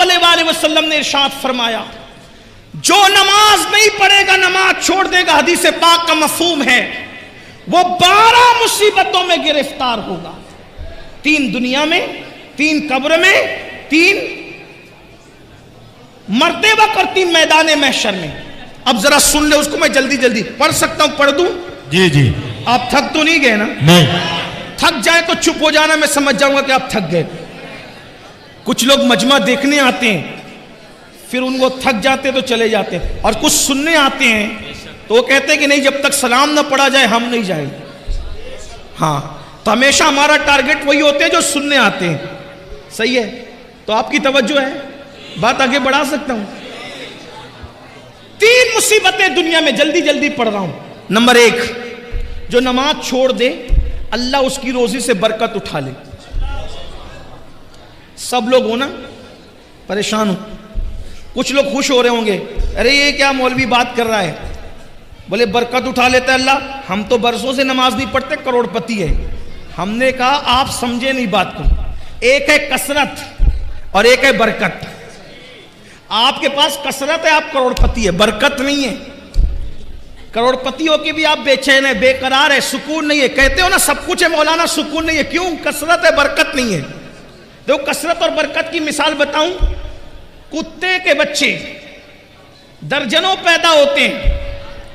علیہ وآلہ وسلم نے ارشاد فرمایا جو نماز نہیں پڑھے گا نماز چھوڑ دے گا، حدیث پاک کا مفہوم ہے وہ 12 مصیبتوں میں گرفتار ہوگا، 3 دنیا میں، 3 قبر میں، 3 مرتے وقت اور 3 میدان محشر میں۔ اب ذرا سن لے اس کو، میں جلدی جلدی پڑھ سکتا ہوں، پڑھ دوں؟ جی جی۔ آپ تھک تو نہیں گئے نا؟ نہیں۔ تھک جائے تو چپ ہو جانا، میں سمجھ جاؤں گا کہ آپ تھک گئے۔ کچھ لوگ مجمع دیکھنے آتے ہیں پھر ان کو تھک جاتے تو چلے جاتے ہیں، اور کچھ سننے آتے ہیں تو وہ کہتے ہیں کہ نہیں جب تک سلام نہ پڑھا جائے ہم نہیں جائیں۔ ہاں تو ہمیشہ ہمارا ٹارگٹ وہی ہوتے ہیں جو سننے آتے ہیں، صحیح ہے؟ تو آپ کی توجہ ہے، بات آگے بڑھا سکتا ہوں۔ 3 مصیبتیں دنیا میں، جلدی جلدی پڑھ رہا ہوں۔ نمبر 1، جو نماز چھوڑ دے اللہ اس کی روزی سے برکت اٹھا لے۔ سب لوگ ہو نا پریشان ہو، کچھ لوگ خوش ہو رہے ہوں گے، ارے یہ کیا مولوی بات کر رہا ہے، بولے برکت اٹھا لیتا ہے اللہ، ہم تو برسوں سے نماز نہیں پڑھتے، کروڑ پتی ہے۔ ہم نے کہا آپ سمجھے نہیں بات کو، ایک ہے کثرت اور ایک ہے برکت۔ آپ کے پاس کثرت ہے، آپ کروڑ پتی ہے، برکت نہیں ہے۔ کروڑ پتی ہو کے بھی آپ بے چین ہے، بے قرار ہے، سکون نہیں ہے۔ کہتے ہو نا سب کچھ ہے مولانا سکون نہیں ہے، کیوں؟ کثرت ہے برکت نہیں ہے۔ دیکھو کثرت اور برکت کی مثال بتاؤں، کتے کے بچے درجنوں پیدا ہوتے ہیں،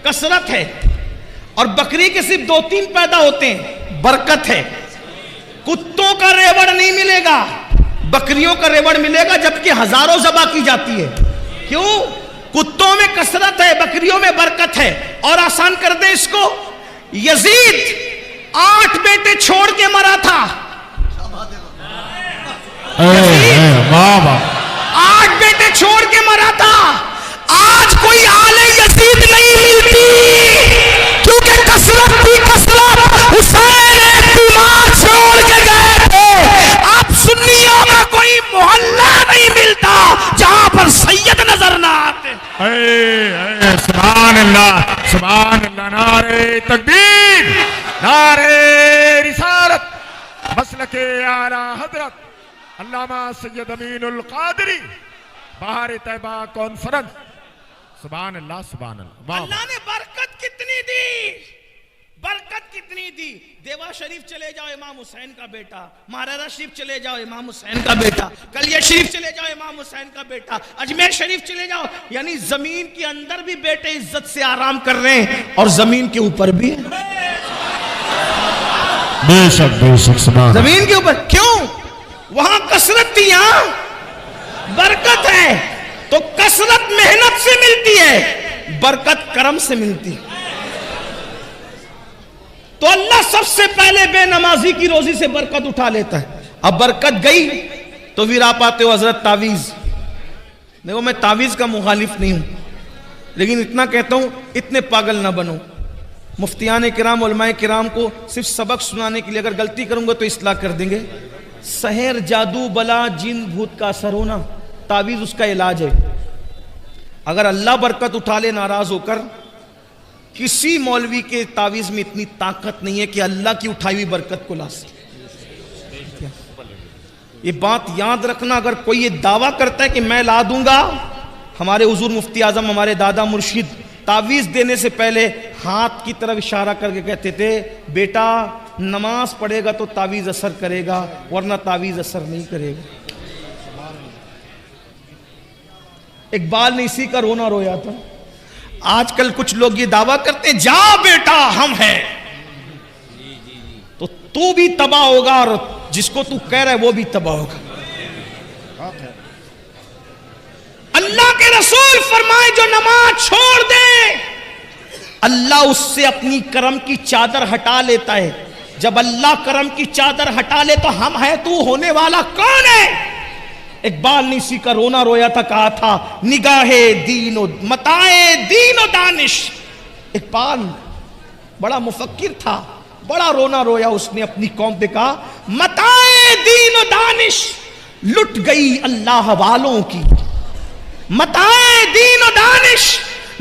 کثرت ہے، اور بکری کے صرف 2-3 پیدا ہوتے ہیں، برکت ہے۔ کتوں کا ریوڑ نہیں ملے گا، بکریوں کا ریوڑ ملے گا، جبکہ ہزاروں ذبح کی جاتی ہے۔ کیوں؟ کتوں میں کثرت ہے، بکریوں میں برکت ہے۔ اور آسان کر دیں اس کو، یزید 8 بیٹے چھوڑ کے مرا تھا، 8 بیٹے چھوڑ کے مرا تھا۔ آج کوئی آل یزید نہیں ملتی، کیونکہ کثرت بھی کثرت، حسین ایک بیمار چھوڑ کے گئے تھے۔ آپ سنیوں کا کوئی محلہ نہیں ملتا جہاں پر سید نظر نہ آتے۔ سبحان اللہ، سبحان اللہ، نعرہ تکبیر، نعرہ رسالت، مسلک اعلیٰ حضرت علامہ سید امین القادری، بہار طیبہ کانفرنس۔ سبحان اللہ، سبحان اللہ۔ اللہ نے برکت کتنی دی، برکت کتنی دی۔ دیوا شریف چلے جاؤ امام حسین کا بیٹا، مہارارا شریف چلے جاؤ امام حسین کا بیٹا، کلیہ شریف چلے جاؤ امام حسین کا بیٹا، اجمیر شریف چلے جاؤ، یعنی زمین کے اندر بھی بیٹے عزت سے آرام کر رہے ہیں اور زمین کے اوپر بھی ہیں۔ بے شک بے شک، سبحان اللہ۔ زمین کے اوپر کیوں؟ وہاں کثرت تھی، یہاں برکت ہے۔ تو کثرت محنت سے ملتی ہے، برکت کرم سے ملتی ہے۔ تو اللہ سب سے پہلے بے نمازی کی روزی سے برکت اٹھا لیتا ہے۔ اب برکت گئی تو پھر آپ آتے ہو حضرت تعویذ۔ دیکھو میں تعویذ کا مخالف نہیں ہوں، لیکن اتنا کہتا ہوں اتنے پاگل نہ بنو۔ مفتیان کرام، علماء کرام کو صرف سبق سنانے کے لیے، اگر غلطی کروں گا تو اصلاح کر دیں گے۔ سحر، جادو، بلا، جن، بھوت کا اثر ہونا، تعویذ اس کا علاج ہے۔ اگر اللہ برکت اٹھا لے ناراض ہو کر، کسی مولوی کے تعویذ میں اتنی طاقت نہیں ہے کہ اللہ کی اٹھائی ہوئی برکت کو لا سکے۔ یہ بات یاد رکھنا، اگر کوئی یہ دعویٰ کرتا ہے کہ میں لا دوں گا، ہمارے حضور مفتی اعظم، ہمارے دادا مرشد تعویذ دینے سے پہلے ہاتھ کی طرف اشارہ کر کے کہتے تھے بیٹا نماز پڑھے گا تو تعویذ اثر کرے گا، ورنہ تعویذ اثر نہیں کرے گا۔ اقبال نے اسی کا رونا رویا تھا۔ آج کل کچھ لوگ یہ دعویٰ کرتے ہیں جا بیٹا ہم ہیں، تو بھی تباہ ہوگا اور جس کو تو کہہ رہا ہے وہ بھی تباہ ہوگا۔ اللہ کے رسول فرمائے جو نماز چھوڑ دے اللہ اس سے اپنی کرم کی چادر ہٹا لیتا ہے۔ جب اللہ کرم کی چادر ہٹا لے تو ہم ہیں تو ہونے والا کون ہے؟ اقبال نے اسی کا رونا رویا تھا، کہا تھا نگاہ دین و متاع دین و دانش۔ اقبال بڑا مفکر تھا، بڑا رونا رویا اس نے اپنی قوم پہ، کہا متاع دین و دانش لٹ گئی اللہ والوں کی، متاع دین و دانش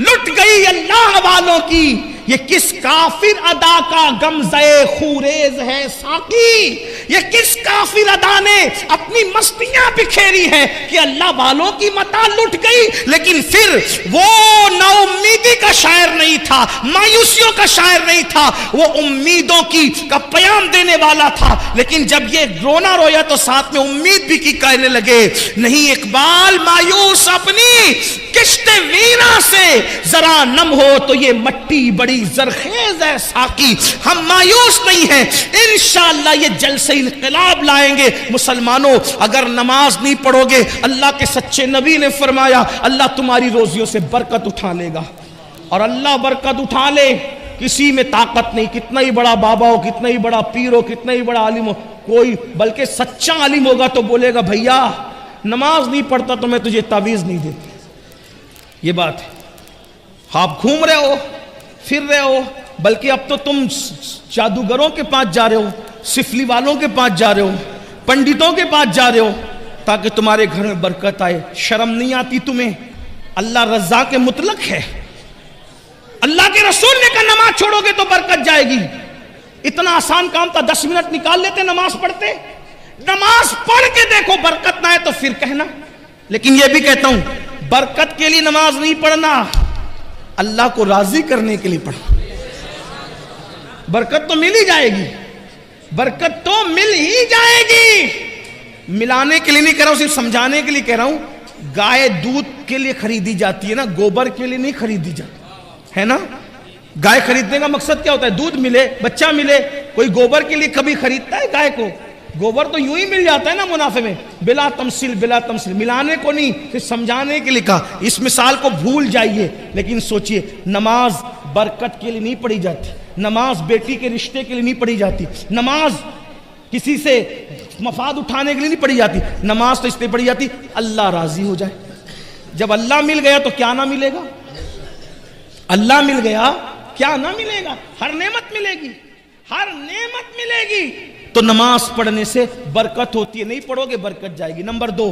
لٹ گئی اللہ والوں کی، یہ کس کافر ادا کا غمزہ خوریز ہے ساقی، یہ کس کافر ادا نے اپنی مستیاں بکھیری ہیں کہ اللہ والوں کی متاع لٹ گئی، لیکن پھر وہ نا امیدی کا شاعر نہیں تھا، مایوسیوں کا شاعر نہیں تھا، وہ امیدوں کا پیام دینے والا تھا۔ لیکن جب یہ رونا رویا تو ساتھ میں امید بھی کی کہنے لگے نہیں اقبال مایوس اپنی کشت ویرا سے ذرا نم ہو تو یہ مٹی بڑی زرخیز ہے ساقی، ہم مایوس نہیں ہیں، انشاءاللہ یہ جلسہ انقلاب لائیں گے۔ مسلمانوں اگر نماز نہیں پڑھو گے، اللہ کے سچے نبی نے فرمایا اللہ تمہاری روزیوں سے برکت اٹھا لے گا، اور اللہ برکت اٹھا لے کسی میں طاقت نہیں، کتنا ہی بڑا بابا ہو، کتنا ہی بڑا پیر ہو، کتنا ہی بڑا عالم ہو، کوئی بلکہ سچا عالم ہوگا تو بولے گا بھیا نماز نہیں پڑھتا تو میں تجھے تعویذ نہیں دیتا۔ یہ بات ہے، آپ گھوم رہے ہو پھر رہے ہو، بلکہ اب تو تم جادوگروں کے پاس جا رہے ہو، سفلی والوں کے پاس جا رہے ہو، پنڈتوں کے پاس جا رہے ہو تاکہ تمہارے گھر میں برکت آئے۔ شرم نہیں آتی تمہیں؟ اللہ رزاق مطلق ہے، اللہ کے رسول نے کہا نماز چھوڑو گے تو برکت جائے گی۔ اتنا آسان کام تھا، 10 منٹ نکال لیتے نماز پڑھتے۔ نماز پڑھ کے دیکھو برکت نہ آئے تو پھر کہنا۔ لیکن یہ بھی کہتا ہوں برکت کے لیے نماز نہیں پڑھنا، اللہ کو راضی کرنے کے لیے پڑھنا۔ برکت تو مل ہی جائے گی، برکت تو مل ہی جائے گی۔ ملانے کے لیے نہیں کہہ رہا ہوں، صرف سمجھانے کے لیے کہہ رہا ہوں۔ گائے دودھ کے لیے خریدی جاتی ہے نا، گوبر کے لیے نہیں خریدی جاتی ہے نا۔ گائے خریدنے کا مقصد کیا ہوتا ہے؟ دودھ ملے، بچہ ملے۔ کوئی گوبر کے لیے کبھی خریدتا ہے گائے کو؟ گوبر تو یوں ہی مل جاتا ہے نا منافع میں، بلا تمثیل، بلا تمثیل، ملانے کو نہیں، صرف سمجھانے کے لیے کہا۔ اس مثال کو بھول جائیے، لیکن سوچئے نماز برکت کے لیے نہیں پڑھی جاتی، نماز بیٹی کے رشتے کے لیے نہیں پڑھی جاتی، نماز کسی سے مفاد اٹھانے کے لیے نہیں پڑھی جاتی، نماز تو اس لیے پڑھی جاتی اللہ راضی ہو جائے۔ جب اللہ مل گیا تو کیا نہ ملے گا؟ اللہ مل گیا کیا نہ ملے گا؟ ہر نعمت ملے گی، ہر نعمت ملے گی۔ تو نماز پڑھنے سے برکت ہوتی ہے، نہیں پڑھو گے برکت جائے گی۔ نمبر 2،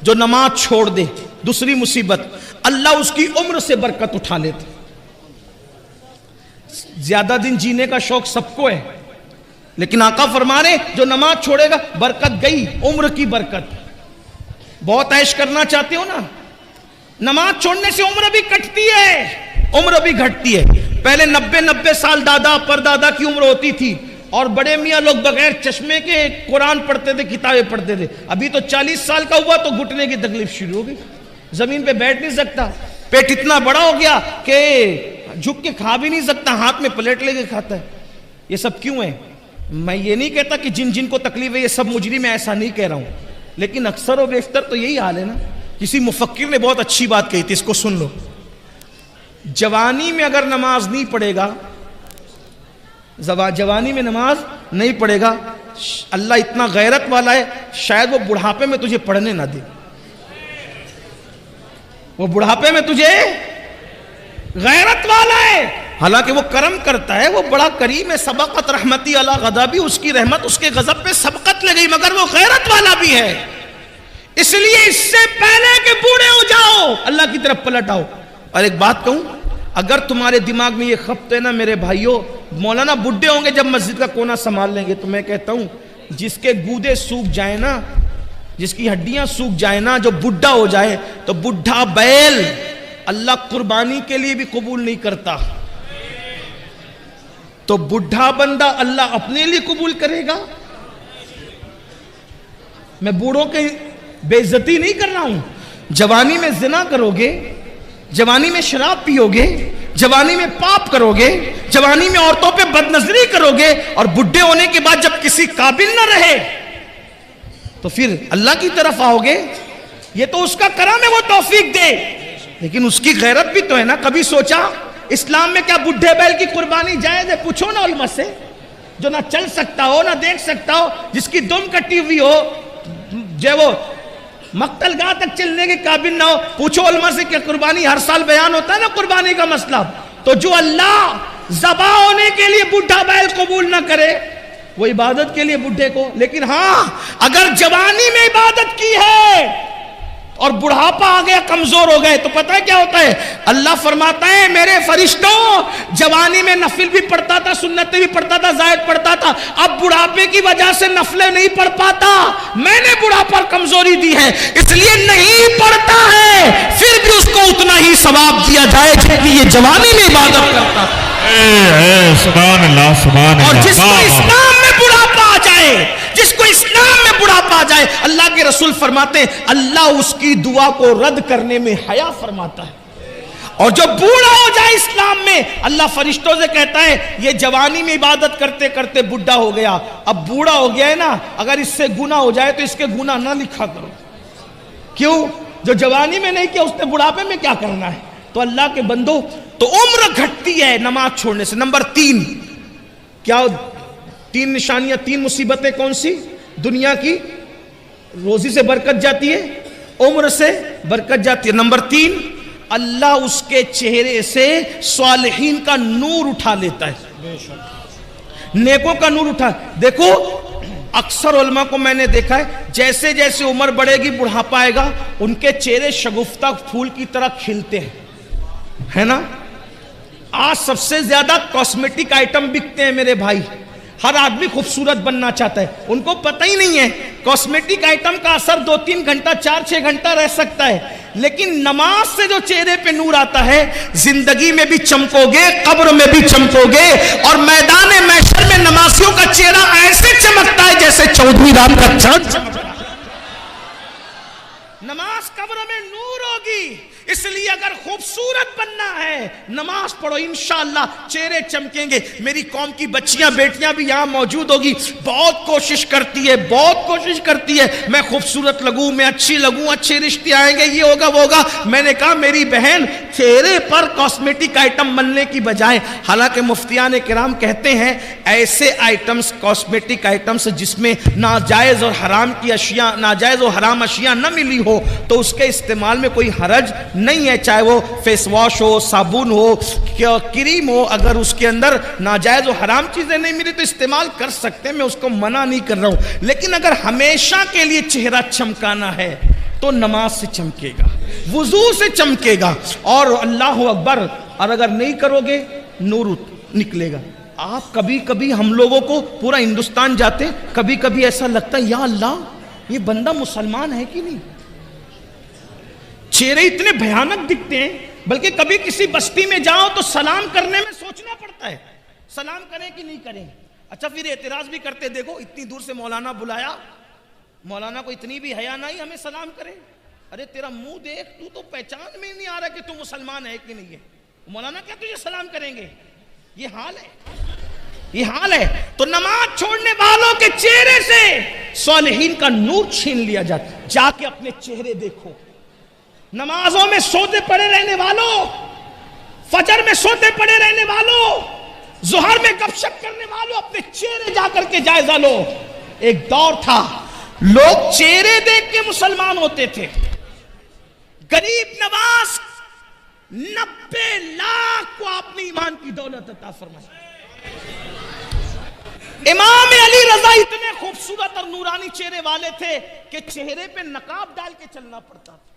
جو نماز چھوڑ دے، دوسری مصیبت، اللہ اس کی عمر سے برکت اٹھا لیتے۔ زیادہ دن جینے کا شوق سب کو ہے، لیکن آقا فرما رہے جو نماز چھوڑے گا برکت گئی، عمر کی برکت۔ بہت عیش کرنا چاہتے ہو نا، نماز چھوڑنے سے عمر بھی کٹتی ہے، عمر بھی گھٹتی ہے۔ پہلے 90 سال دادا پر دادا کی عمر ہوتی تھی، اور بڑے میاں لوگ بغیر چشمے کے قرآن پڑھتے تھے، کتابیں پڑھتے تھے۔ ابھی تو 40 سال کا ہوا تو گھٹنے کی تکلیف شروع ہو گئی، زمین پہ بیٹھ نہیں سکتا، پیٹ اتنا بڑا ہو گیا کہ جھک کے کھا بھی نہیں سکتا، ہاتھ میں پلیٹ لے کے کھاتا ہے۔ یہ سب کیوں ہے؟ میں یہ نہیں کہتا کہ جن جن کو تکلیف ہے یہ سب مجرم، ایسا نہیں کہہ رہا ہوں، لیکن اکثر و بیشتر تو یہی حال ہے نا۔ کسی مفکر نے بہت اچھی بات کہی تھی، اس کو سن لو۔ جوانی میں اگر نماز نہیں پڑھے گا، جوانی میں نماز نہیں پڑھے گا، اللہ اتنا غیرت والا ہے شاید وہ بڑھاپے میں تجھے پڑھنے نہ دے، وہ بڑھاپے میں تجھے غیرت والا ہے، حالانکہ وہ کرم کرتا ہے، وہ بڑا کریم ہے۔ سبقت رحمتی علی غضبی، اس کی رحمت اس کے غضب پہ سبقت لگئی، مگر وہ غیرت والا بھی ہے۔ اس لیے اس سے پہلے کہ بوڑھے ہو جاؤ اللہ کی طرف پلٹ آؤ۔ اور ایک بات کہوں، اگر تمہارے دماغ میں یہ خبط ہے نا میرے بھائیوں، مولانا بڈھے ہوں گے جب مسجد کا کونا سنبھال لیں گے، تو میں کہتا ہوں جس کے گودے سوکھ جائیں نا، جس کی ہڈیاں سوکھ جائیں نا، جو بڈھا ہو جائے تو بڈھا بیل اللہ قربانی کے لیے بھی قبول نہیں کرتا، تو بڈھا بندہ اللہ اپنے لیے قبول کرے گا۔ میں بوڑھوں کی بے عزتی نہیں کر رہا ہوں۔ جوانی میں زنا کرو گے، جوانی میں شراب پیو گے، جوانی میں پاپ کرو گے، جوانی میں عورتوں پہ بد نظری کرو گے، اور بڈھے ہونے کے بعد جب کسی قابل نہ رہے تو پھر اللہ کی طرف آؤ گے۔ یہ تو اس کا کرم ہے، وہ توفیق دے، لیکن اس کی غیرت بھی تو ہے نا۔ کبھی سوچا اسلام میں کیا بڈھے بیل کی قربانی جائز ہے؟ پوچھو نا علماء سے، جو نہ چل سکتا ہو نہ دیکھ سکتا ہو، جس کی دم کٹی ہوئی ہو، جو وہ مقتل گاہ تک چلنے کے قابل نہ ہو، پوچھو علماء سے کیا قربانی ہر سال بیان ہوتا ہے نا قربانی کا مسئلہ؟ تو جو اللہ ذبح ہونے کے لیے بڈھا بیل قبول نہ کرے، وہ عبادت کے لیے بڈھے کو، لیکن ہاں اگر جوانی میں عبادت کی ہے اور بڑھاپا آ گیا, کمزور ہو گئے, تو پتہ ہے کیا ہوتا ہے؟ اللہ فرماتا ہے میرے فرشتوں, جوانی میں نفل بھی پڑھتا تھا, سنتیں بھی پڑھتا تھا, زائد پڑھتا تھا, اب بڑھاپے کی وجہ سے نفلیں نہیں پڑھ پاتا, میں نے بڑھاپا کمزوری دی ہے, اس لیے نہیں پڑھتا ہے, پھر بھی اس کو اتنا ہی ثواب دیا جائے کہ یہ جوانی میں عبادت کرتا تھا. سبحان اللہ, سبحان اللہ. اور جس کو اسلام میں بڑھاپا آ جائے, جس کو اسلام میں بڑھاپا آ جائے, اللہ کے رسول فرماتے ہیں اللہ اس کی دعا کو رد کرنے میں حیا فرماتا ہے. اور جو بوڑھا ہو جائے اسلام میں, اللہ فرشتوں سے کہتا ہے یہ جوانی میں عبادت کرتے کرتے بڈھا ہو گیا, اب بوڑھا ہو گیا ہے نا, اگر اس سے گناہ ہو جائے تو اس کے گناہ نہ لکھا کرو. کیوں؟ جو جوانی میں نہیں کیا اس نے بڑھاپے میں کیا کرنا ہے. تو اللہ کے بندو, تو عمر گھٹتی ہے نماز چھوڑنے سے. نمبر 3, کیا 3 نشانیاں, 3 مصیبتیں کون سی؟ دنیا کی روزی سے برکت جاتی ہے, عمر سے برکت جاتی ہے. نمبر 3, اللہ اس کے چہرے سے صالحین کا نور اٹھا لیتا ہے, نیکوں کا نور اٹھا. دیکھو اکثر علماء کو میں نے دیکھا ہے, جیسے جیسے عمر بڑھے گی, بڑھاپا آئے گا, ان کے چہرے شگفتہ پھول کی طرح کھلتے ہیں, ہے نا. آج سب سے زیادہ کاسمیٹک آئٹم بکتے ہیں میرے بھائی, ہر آدمی خوبصورت بننا چاہتا ہے, ان کو پتہ ہی نہیں ہے کاسمیٹک آئٹم کا اثر 2-3 گھنٹہ 4-6 گھنٹہ رہ سکتا ہے, لیکن نماز سے جو چہرے پہ نور آتا ہے, زندگی میں بھی چمکو گے, قبر میں بھی چمکو گے, اور میدان محشر میں نمازیوں کا چہرہ ایسے چمکتا ہے جیسے چودھویں رات کا چاند چمکتا ہے. نماز قبر میں نور ہوگی, اس لیے اگر خوبصورت بننا ہے نماز پڑھو, انشاءاللہ چہرے چمکیں گے. میری قوم کی بچیاں بیٹیاں بھی یہاں موجود ہوگی, بہت کوشش کرتی ہے, بہت کوشش کرتی ہے, میں خوبصورت لگوں, میں اچھی لگوں, اچھے رشتے آئیں گے, یہ ہوگا وہ ہوگا. میں نے کہا میری بہن چہرے پر کاسمیٹک آئٹم بننے کی بجائے, حالانکہ مفتیان کرام کہتے ہیں ایسے آئٹمز, کاسمیٹک آئٹمز جس میں ناجائز اور حرام کی اشیاء, ناجائز اور حرام اشیاء نہ ملی ہو, تو اس کے استعمال میں کوئی حرج نہیں ہے, چاہے وہ فیس واش ہو, صابن ہو, کریم ہو, اگر اس کے اندر ناجائز و حرام چیزیں نہیں ملی تو استعمال کر سکتے ہیں, میں اس کو منع نہیں کر رہا ہوں. لیکن اگر ہمیشہ کے لیے چہرہ چمکانا ہے تو نماز سے چمکے گا, وضو سے چمکے گا, اور اللہ اکبر, اور اگر نہیں کرو گے نور نکلے گا. آپ کبھی کبھی ہم لوگوں کو پورا ہندوستان جاتے, کبھی کبھی ایسا لگتا ہے یا اللہ یہ بندہ مسلمان ہے کہ نہیں, چہرے اتنے بھیانک دکھتے ہیں. بلکہ کبھی کسی بستی میں جاؤ تو سلام کرنے میں سوچنا پڑتا ہے, سلام کریں کہ نہیں کریں. اچھا پھر اعتراض بھی کرتے, دیکھو اتنی دور سے مولانا بلایا, مولانا کو اتنی بھی حیا نہیں ہمیں سلام کرے. ارے تیرا منہ دیکھ, تو پہچان میں نہیں آ رہا کہ تو مسلمان ہے کہ نہیں ہے, مولانا کیا تجھے سلام کریں گے. یہ حال ہے, یہ حال ہے. تو نماز چھوڑنے والوں کے چہرے سے صالحین کا نور چھین لیا جاتا. جا کے اپنے چہرے دیکھو. نمازوں میں سوتے پڑے رہنے والوں, فجر میں سوتے پڑے رہنے والوں, ظہر میں گپ شپ کرنے والوں, اپنے چہرے جا کر کے جائزہ لو. ایک دور تھا لوگ چہرے دیکھ کے مسلمان ہوتے تھے. غریب نواز 90 لاکھ کو آپ نے ایمان کی دولت عطا فرمائی. امام علی رضا اتنے خوبصورت اور نورانی چہرے والے تھے کہ چہرے پہ نقاب ڈال کے چلنا پڑتا تھا.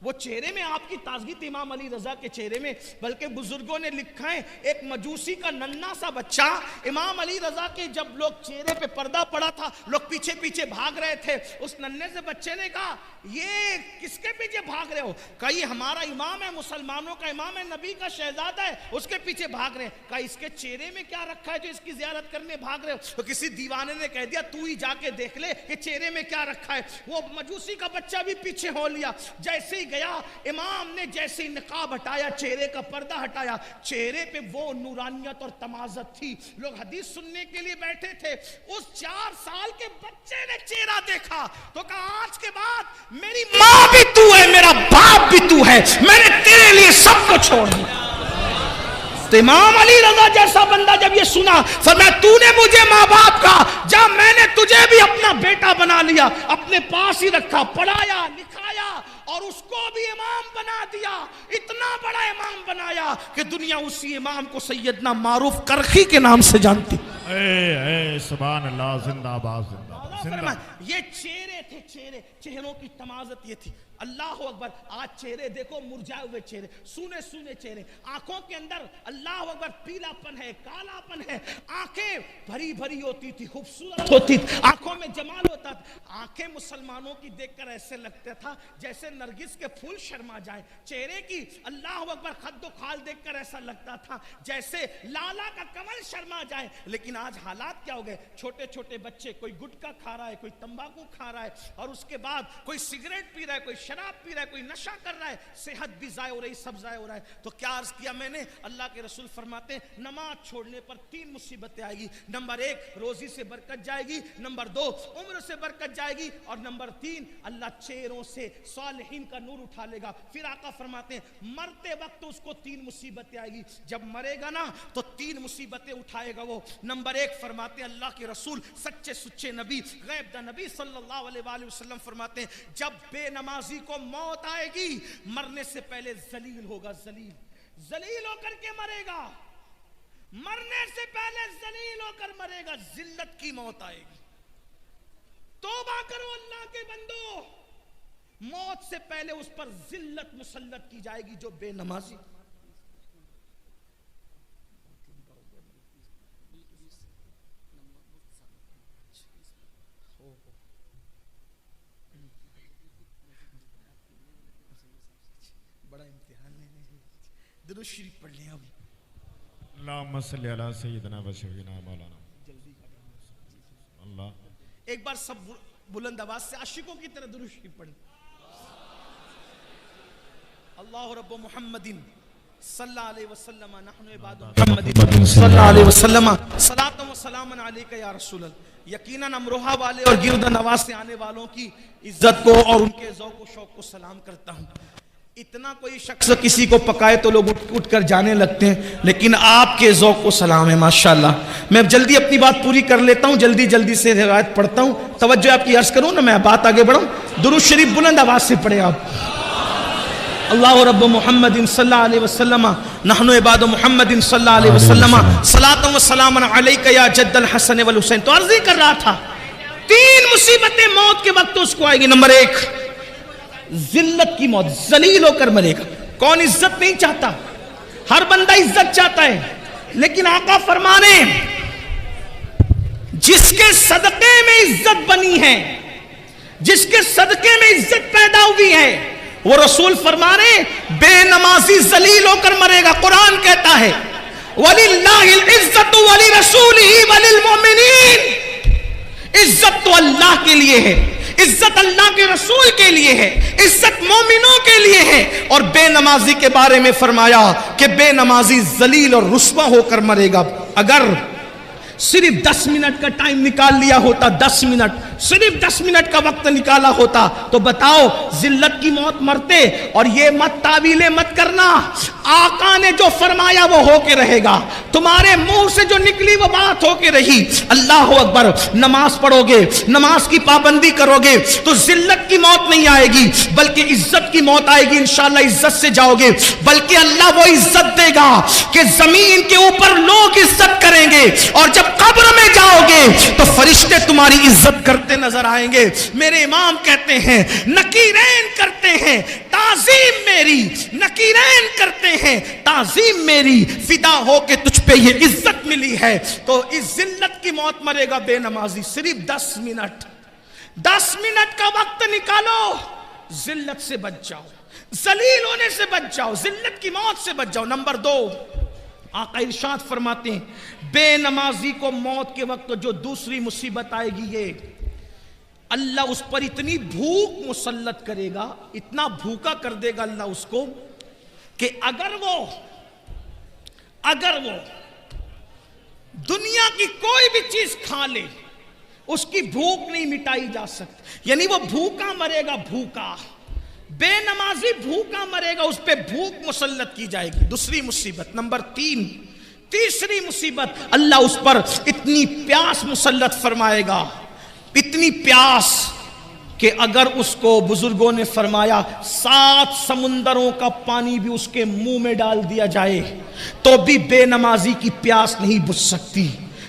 وہ چہرے میں آپ کی تازگی تھی امام علی رضا کے چہرے میں. بلکہ بزرگوں نے لکھا ہے ایک مجوسی کا ننھا سا بچہ امام علی رضا کے جب لوگ چہرے پہ پردہ پڑا تھا, لوگ پیچھے پیچھے بھاگ رہے تھے. اس ننھے سے بچے نے کہا یہ کس کے پیچھے بھاگ رہے ہو؟ کہا یہ ہمارا امام ہے, مسلمانوں کا امام ہے, نبی کا شہزادہ ہے, اس کے پیچھے بھاگ رہے ہیں. کہا اس کے چہرے میں کیا رکھا ہے جو اس کی زیارت کرنے بھاگ رہے ہو؟ تو کسی دیوانے نے کہہ دیا تو ہی جا کے دیکھ لے کہ چہرے میں کیا رکھا ہے. وہ مجوسی کا بچہ بھی پیچھے ہو لیا. جیسے ہی گیا, امام نے جیسے ہی نقاب ہٹایا, چہرے کا پردہ ہٹایا, چہرے پہ وہ نورانیت اور تمازت تھی. لوگ حدیث سننے کے لیے بیٹھے تھے. اس 4 سال کے بچے نے چہرہ دیکھا تو کہا آج کے بعد میری ماں بھی تو ہے, میرا باپ بھی تو ہے, میں نے تیرے لیے سب کو چھوڑ دیا. تو امام علی رضا جیسا بندہ جب یہ سنا, فرمایا تو نے مجھے ماں باپ کا, جب میں نے تجھے بھی اپنا بیٹا بنا لیا, اپنے پاس ہی رکھا, پڑھایا لکھایا اور اس کو بھی امام بنا دیا. اتنا بڑا امام بنایا کہ دنیا اسی امام کو سیدنا معروف کرخی کے نام سے جانتی. سبحان اللہ, زندہ باد, زندہ. یہ چہرے تھے, چہروں کی تمازت یہ تھی. اللہ اکبر. آج چہرے دیکھو مرجھائے ہوئے چہرے, سونے سونے چہرے, آنکھوں کے اندر اللہ اکبر پیلا پن ہے, کالا پن ہے, آنکھیں بھری بھری ہوتی تھی, خوبصورت ہوتی تھی, آنکھوں میں جمال ہوتا تھا. آنکھیں مسلمانوں کی دیکھ کر ایسے لگتا تھا جیسے نرگس کے پھول شرما جائیں. چہرے کی اللہ اکبر خد و خال دیکھ کر ایسا لگتا تھا جیسے لالا کا کمل شرما جائے. لیکن آج حالات کیا ہو گئے, چھوٹے چھوٹے بچے, کوئی گٹکا کھا رہا ہے, کوئی تمباکو کھا رہا ہے, اور اس کے بعد کوئی سگریٹ پی رہا ہے, کوئی شراب پی رہا ہے, کوئی نشہ کر رہا ہے, صحت بھی ضائع ہو رہی, سب ضائع ہو رہا ہے. تو کیا عرض کیا میں نے, اللہ کے رسول فرماتے ہیں نماز چھوڑنے پر 3 مصیبتیں آئے گی. نمبر 1 روزی سے برکت جائے گی, نمبر 2 عمر سے برکت جائے گی, اور نمبر 3 اللہ چہروں سے صالحین کا نور اٹھا لے گا. پھر آقا فرماتے ہیں مرتے وقت اس کو 3 مصیبتیں آئے گی. جب مرے گا نا تو 3 مصیبتیں اٹھائے گا وہ. نمبر 1 فرماتے ہیں اللہ کے رسول سچے سچے نبی غیب دا نبی صلی اللہ علیہ وآلہ وسلم فرماتے ہیں جب بے نمازی کو موت آئے گی مرنے سے پہلے ذلیل ہوگا. ذلیل ہو کر کے مرے گا, مرنے سے پہلے ذلیل ہو کر مرے گا, ذلت کی موت آئے گی. توبہ کرو اللہ کے بندو, موت سے پہلے اس پر ذلت مسلط کی جائے گی جو بے نمازی. بڑا امتحان ہے, درود شریف پڑھ لیں. اب اللہم صلی علی سیدنا و شفیعنا مولانا اللہ. ایک بار سب بلند آواز سے عاشقوں کی طرح درود شریف پڑھیں. اللہ رب محمد صلی اللہ علیہ وسلم نحن عباد محمد صلی اللہ علیہ وسلم صلاۃ و سلام علیک یا رسول اللہ. یقیناً امروہہ والے اور گرد نواز سے آنے والوں کی عزت کو اور ان کے ذوق و شوق کو سلام کرتا ہوں. اتنا کوئی شخص کسی کو پکائے تو لوگ اٹھ کر جانے لگتے ہیں, لیکن آپ کے ذوق کو سلام ہے ماشاءاللہ. میں جلدی اپنی بات پوری کر لیتا ہوں, جلدی سے روایت پڑھتا ہوں. توجہ آپ کی عرض کروں نا, میں بات آگے بڑھوں. درود شریف بلند آواز سے پڑھیں آپ. اللہ رب محمد صلی اللہ علیہ وسلم نحن عباد محمد صلی اللہ علیہ وسلم صلاۃ و سلام علیک یا جد الحسن والحسین. تو عرض ہی کر رہا تھا 3 مصیبتیں موت کے وقت اس کو آئے گی. نمبر 1 ذلت کی موت, ذلیل ہو کر مرے گا. کون عزت نہیں چاہتا, ہر بندہ عزت چاہتا ہے, لیکن آقا فرمانے جس کے صدقے میں عزت بنی ہے, جس کے صدقے میں عزت پیدا ہوئی ہے, وہ رسول فرمانے بے نمازی ذلیل ہو کر مرے گا. قرآن کہتا ہے وَلِلَّهِ الْعِزَّةُ وَلِرَسُولِهِ وَلِلْمُؤْمِنِينَ. عزت تو اللہ کے لیے ہے, عزت اللہ کے رسول کے لیے ہے, عزت مومنوں کے لیے ہے. اور بے نمازی کے بارے میں فرمایا کہ بے نمازی ذلیل اور رسوا ہو کر مرے گا. اگر صرف 10 منٹ کا ٹائم نکال لیا ہوتا, 10 منٹ, صرف 10 منٹ کا وقت نکالا ہوتا تو بتاؤ ذلت کی موت مرتے. اور یہ مت تعویلیں مت کرنا, آقا نے جو فرمایا وہ ہو کے رہے گا, تمہارے منہ سے جو نکلی وہ بات ہو کے رہی. اللہ اکبر. نماز پڑھو گے, نماز کی پابندی کرو گے تو ذلت کی موت نہیں آئے گی بلکہ عزت کی موت آئے گی. انشاءاللہ عزت سے جاؤ گے, بلکہ اللہ وہ عزت دے گا کہ زمین کے اوپر لوگ عزت کریں گے, اور جب قبر میں جاؤ گے تو فرشتے تمہاری عزت کرتے نظر آئیں گے. میرے امام کہتے ہیں نکیرین کرتے ہیں تعظیم میری, نکیرین کرتے ہیں تعظیم میری, فدا ہو کے تجھ پہ یہ عزت ملی ہے. تو اس ذلت کی موت مرے گا بے نمازی. صرف 10 منٹ کا وقت نکالو, ذلت سے بچ جاؤ, ذلیل ہونے سے بچ جاؤ, ذلت کی موت سے بچ جاؤ. نمبر 2 آقا ارشاد فرماتے ہیں بے نمازی کو موت کے وقت جو دوسری مصیبت آئے گی, یہ اللہ اس پر اتنی بھوک مسلط کرے گا, اتنا بھوکا کر دے گا اللہ اس کو کہ اگر وہ دنیا کی کوئی بھی چیز کھا لے اس کی بھوک نہیں مٹائی جا سکتی. یعنی وہ بھوکا مرے گا, بھوکا. بے نمازی بھوکا مرے گا, اس پہ بھوک مسلط کی جائے گی. دوسری مصیبت. نمبر 3 تیسری مصیبت, اللہ اس پر اتنی پیاس مسلط فرمائے گا, اتنی پیاس کہ اگر اس کو بزرگوں نے فرمایا 7 سمندروں کا پانی بھی اس کے منہ میں ڈال دیا جائے تو بھی بے نمازی کی پیاس نہیں بجھ سکتی.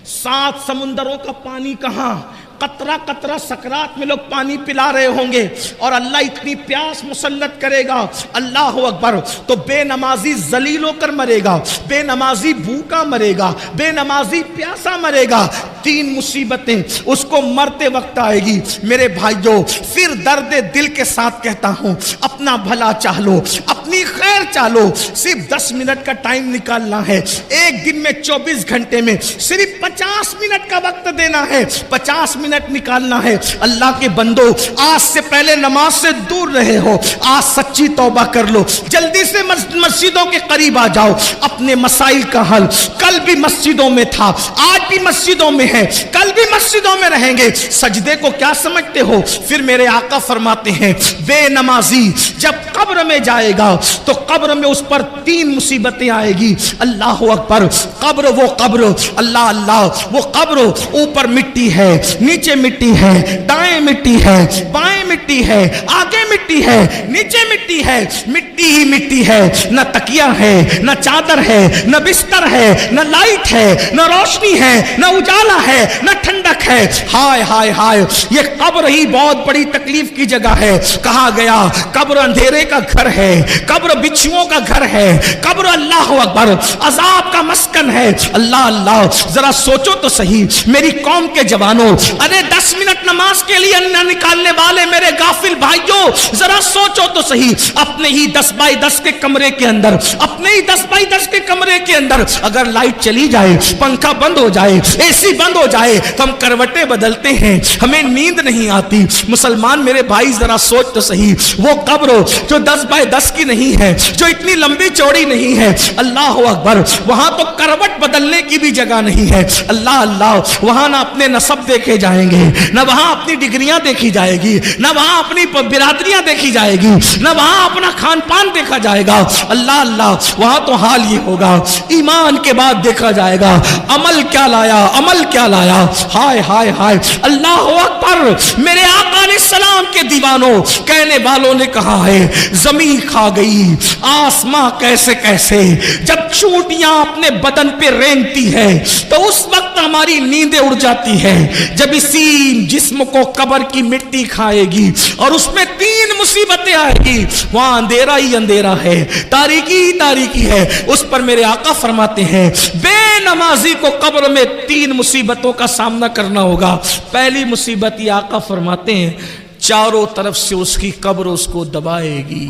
7 سمندروں کا پانی کہاں, قطرہ قطرہ سکرات میں لوگ پانی پلا رہے ہوں گے اور اللہ اتنی پیاس مسلط کرے گا، اللہ اکبر، تو بے نمازی ذلیل ہو کر مرے گا، بے نمازی بھوکا مرے گا، بے نمازی پیاسا مرے گا، 3 مصیبتیں اس کو مرتے وقت آئے گی۔ میرے بھائیوں، پھر درد دل کے ساتھ کہتا ہوں، اپنا بھلا چاہ لو، اپنی خیر چاہ لو، صرف 10 منٹ کا ٹائم نکالنا ہے، ایک دن میں 24 گھنٹے میں صرف 50 منٹ کا وقت دینا ہے، 50 منٹ نکالنا ہے۔ اللہ کے بندو، آج سے پہلے نماز سے دور رہے ہو، آج سچی توبہ کر لو، جلدی سے مسجدوں کے قریب آ جاؤ، اپنے مسائل کا حل۔ کل بھی مسجدوں میں تھا، آج بھی مسجدوں میں ہے، کل بھی مسجدوں میں رہیں گے۔ سجدے کو کیا سمجھتے ہو؟ پھر میرے آقا فرماتے ہیں، بے نمازی جب قبر میں جائے گا تو قبر میں اس پر 3 مصیبتیں آئے گی۔ اللہ اکبر، قبر، وہ قبر، اللہ اللہ، وہ قبر، اوپر مٹی ہے، نیچے مٹی ہے، دائیں مٹی ہے، بائیں مٹی ہے، آگے مٹی ہے، نیچے مٹی ہے، مٹی ہی مٹی ہے، نہ تکیہ ہے، نہ چادر ہے، نہ بستر ہے، نہ لائٹ ہے، نہ روشنی ہے، نہ اجالا ہے، نہ ٹھنڈک ہے۔ ہائے ہائے ہائے، یہ قبر ہی بہت بڑی تکلیف کی جگہ ہے۔ کہا گیا قبر اندھیرے کا گھر ہے، قبر بچھوؤں کا گھر ہے، قبر اللہ اکبر عذاب کا مسکن ہے۔ اللہ اللہ، ذرا سوچو تو صحیح میری قوم کے جوانوں، ارے 10 منٹ نماز کے لیے نہ نکالنے والے میرے غافل بھائیوں، ذرا سوچو تو صحیح، اپنے ہی 10 بائی 10 کے کمرے کے اندر، اپنے ہی 10 بائی 10 کے کمرے کے اندر اگر لائٹ چلی جائے، پنکھا بند ہو جائے، اے سی بند ہو جائے تو ہم کروٹیں بدلتے ہیں، ہمیں نیند نہیں آتی۔ مسلمان میرے بھائی ذرا سوچ تو صحیح، وہ قبر جو 10 بائی 10 کی نہیں ہے، جو اتنی لمبی چوڑی نہیں ہے، اللہ اکبر، وہاں تو کروٹ بدلنے کی بھی جگہ نہیں ہے۔ اللہ اللہ، وہاں نہ اپنے نسب دیکھے جائیں گے، نہ وہاں اپنی ڈگریاں دیکھی جائے گی، نہ وہاں اپنی برادریاں دیکھی جائے گی، نہ وہاں اپنا کھان پان دیکھا جائے گا۔ اللہ اللہ، وہاں تو حال یہ ہوگا، ایمان کے بعد دیکھا جائے گا عمل کیا لایا، عمل کیا لایا۔ ہائے ہائے ہائے، اللہ اکبر، میرے آقا علیہ السلام کے دیوانوں، کہنے والوں نے کہا ہے زمین کھا گئی آسماں کیسے کیسے، جب چونٹیاں اپنے بدن پہ رینگتی ہے تو اس وقت ہماری نیندیں اڑ جاتی ہے، جب اسی جسم کو قبر کی مٹی کھائے گی اور اس میں 3 مصیبتیں آئے گی، وہاں اندھیرا ہی اندھیرا ہے، تاریکی ہی تاریکی ہے۔ اس پر میرے آقا فرماتے ہیں بے نمازی کو قبر میں 3 مصیبتوں کا سامنا کرنا ہوگا۔ پہلی مصیبت یہ آقا فرماتے ہیں، چاروں طرف سے اس کی قبر اس کو دبائے گی۔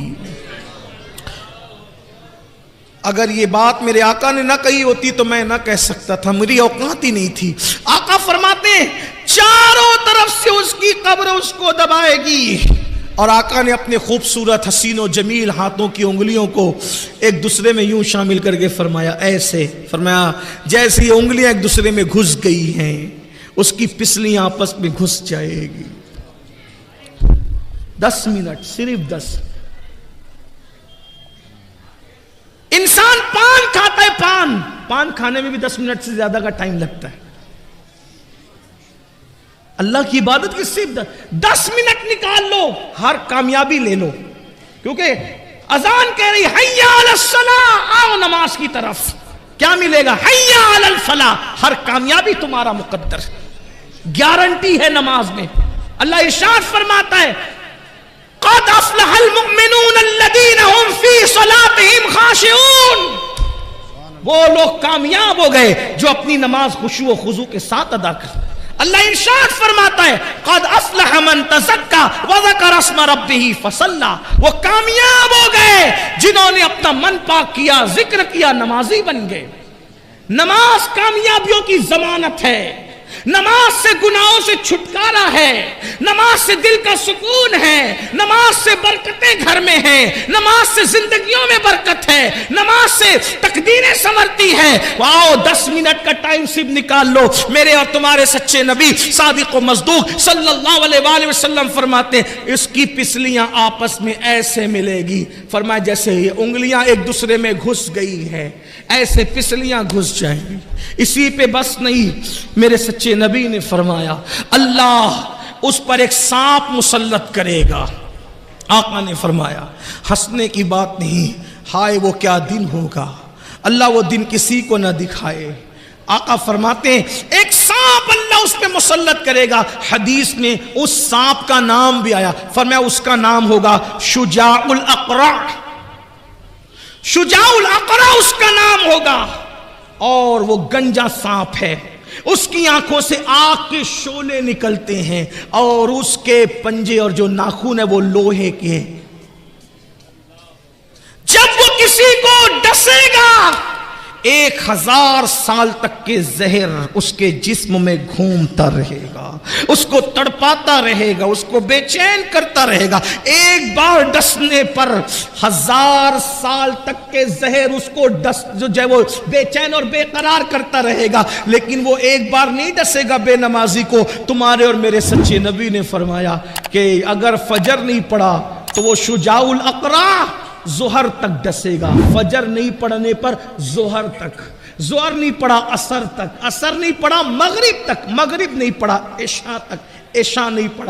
اگر یہ بات میرے آقا نے نہ کہی ہوتی تو میں نہ کہہ سکتا تھا، میری اوقات ہی نہیں تھی۔ آقا فرماتے ہیں چاروں طرف سے اس کی قبر اس کو دبائے گی، اور آقا نے اپنے خوبصورت حسین و جمیل ہاتھوں کی انگلیوں کو ایک دوسرے میں یوں شامل کر کے فرمایا، ایسے فرمایا جیسے یہ انگلیاں ایک دوسرے میں گھس گئی ہیں، اس کی پسلیاں آپس میں گھس جائے گی۔ 10 منٹ، صرف 10۔ انسان پان کھاتا ہے، پان کھانے میں بھی 10 منٹ سے زیادہ کا ٹائم لگتا ہے۔ اللہ کی عبادت کی صرف 10 منٹ نکال لو، ہر کامیابی لے لو، کیونکہ اذان کہہ رہی حیا علی الصلاۃ، آؤ نماز کی طرف، کیا ملے گا؟ حیا علی الفلاح، ہر کامیابی تمہارا مقدر، گارنٹی ہے نماز میں۔ اللہ ارشاد فرماتا ہے قد افلح المؤمنون الذین هم فی صلاتهم خاشعون، وہ لوگ کامیاب ہو گئے جو اپنی نماز خشوع و خضوع کے ساتھ ادا کرتے۔ اللہ ارشاد فرماتا ہے قد افلح من تزکا وذکر اسم ربہ فصلی، وہ کامیاب ہو گئے جنہوں نے اپنا من پاک کیا، ذکر کیا، نمازی بن گئے۔ نماز کامیابیوں کی ضمانت ہے، نماز سے گناہوں سے چھٹکارا ہے، نماز سے دل کا سکون ہے، نماز سے برکتیں گھر میں ہیں، نماز سے زندگیوں میں برکت ہے، نماز سے تقدیریں سنورتی ہیں۔ واؤ، 10 منٹ کا ٹائم صرف نکال لو۔ میرے اور تمہارے سچے نبی صادق و مصدوق صلی اللہ علیہ وآلہ وسلم فرماتے ہیں اس کی پسلیاں آپس میں ایسے ملے گی، فرمایا جیسے یہ انگلیاں ایک دوسرے میں گھس گئی ہیں، ایسے پسلیاں گھس جائیں گی۔ اسی پہ بس نہیں، میرے سچے نبی نے فرمایا اللہ اس پر ایک سانپ مسلط کرے گا۔ آقا نے فرمایا ہنسنے کی بات نہیں، ہائے وہ کیا دن ہوگا، اللہ وہ دن کسی کو نہ دکھائے۔ آقا فرماتے ہیں ایک سانپ اللہ اس پہ مسلط کرے گا. حدیث میں اس سانپ کا نام بھی آیا, فرمایا اس کا نام ہوگا شجاع الاقرع. شجاع الاقرع اس کا نام ہوگا, اور وہ گنجا سانپ ہے. اس کی آنکھوں سے آگ کے شعلے نکلتے ہیں, اور اس کے پنجے اور جو ناخن ہے وہ لوہے کے. جب وہ کسی کو ڈسے گا 1000 سال تک کے زہر اس کے جسم میں گھومتا رہے گا, اس کو تڑپاتا رہے گا, اس کو بے چین کرتا رہے گا. ایک بار ڈسنے پر 1000 سال تک کے زہر اس کو جو ہے وہ بے چین اور بے قرار کرتا رہے گا. لیکن وہ ایک بار نہیں ڈسے گا بے نمازی کو. تمہارے اور میرے سچے نبی نے فرمایا کہ اگر فجر نہیں پڑا تو وہ شجاع الاقرع ظہر تک ڈسے گا. فجر نہیں پڑھنے پر ظہر تک, ظہر نہیں پڑھا عصر تک, عصر نہیں پڑھا مغرب تک, مغرب نہیں پڑھا عشاء تک, عشاء نہیں پڑھا